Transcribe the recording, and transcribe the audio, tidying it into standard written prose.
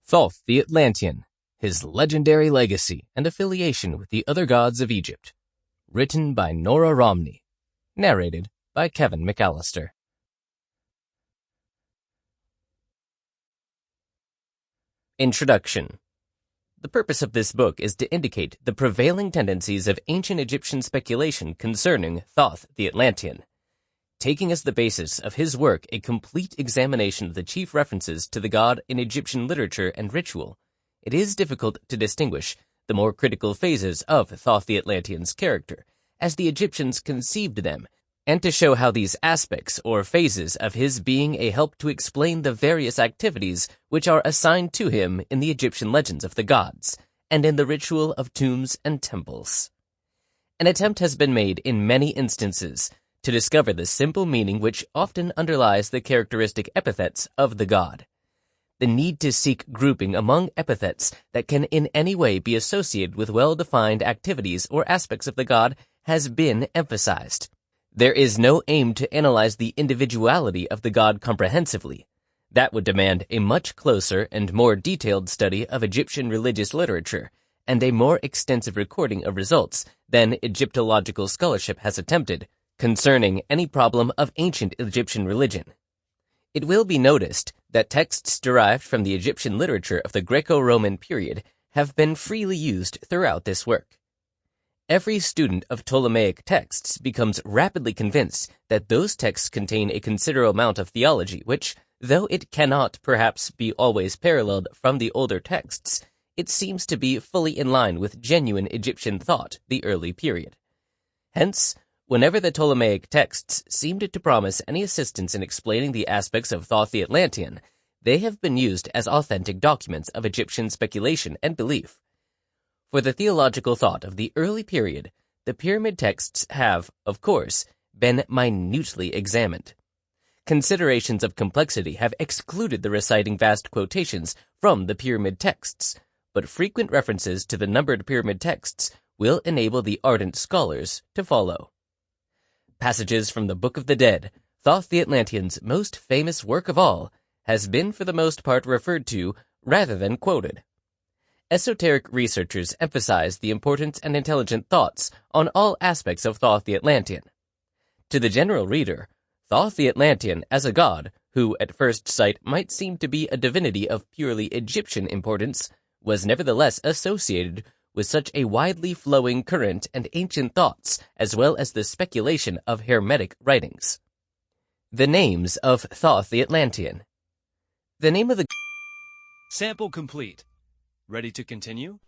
Thoth the Atlantean, His Legendary Legacy and Affiliation with the Other Gods of Egypt. Written by Norah Romney. Narrated by Kevin Mccallister. Introduction. The purpose of this book is to indicate the prevailing tendencies of ancient Egyptian speculation concerning Thoth the Atlantean, taking as the basis of his work a complete examination of the chief references to the god in Egyptian literature and ritual. It is difficult to distinguish the more critical phases of Thoth the Atlantean's character, as the Egyptians conceived them, and to show how these aspects or phases of his being a help to explain the various activities which are assigned to him in the Egyptian legends of the gods, and in the ritual of tombs and temples. An attempt has been made in many instances to discover the simple meaning which often underlies the characteristic epithets of the god. The need to seek grouping among epithets that can in any way be associated with well-defined activities or aspects of the god has been emphasized. There is no aim to analyze the individuality of the god comprehensively. That would demand a much closer and more detailed study of Egyptian religious literature and a more extensive recording of results than Egyptological scholarship has attempted concerning any problem of ancient Egyptian religion. It will be noticed that texts derived from the Egyptian literature of the Greco-Roman period have been freely used throughout this work. Every student of Ptolemaic texts becomes rapidly convinced that those texts contain a considerable amount of theology which, though it cannot perhaps be always paralleled from the older texts, it seems to be fully in line with genuine Egyptian thought the early period. Hence, whenever the Ptolemaic texts seemed to promise any assistance in explaining the aspects of Thoth the Atlantean, they have been used as authentic documents of Egyptian speculation and belief. For the theological thought of the early period, the pyramid texts have, of course, been minutely examined. Considerations of complexity have excluded the reciting vast quotations from the pyramid texts, but frequent references to the numbered pyramid texts will enable the ardent scholars to follow. Passages from the Book of the Dead, Thoth the Atlantean's most famous work of all, has been for the most part referred to rather than quoted. Esoteric researchers emphasize the important and intelligent thoughts on all aspects of Thoth the Atlantean. To the general reader, Thoth the Atlantean as a god, who at first sight might seem to be a divinity of purely Egyptian importance, was nevertheless associated with such a widely flowing current and ancient thoughts, as well as the speculation of Hermetic writings. The names of Thoth the Atlantean. The name of the Sample complete. Ready to continue?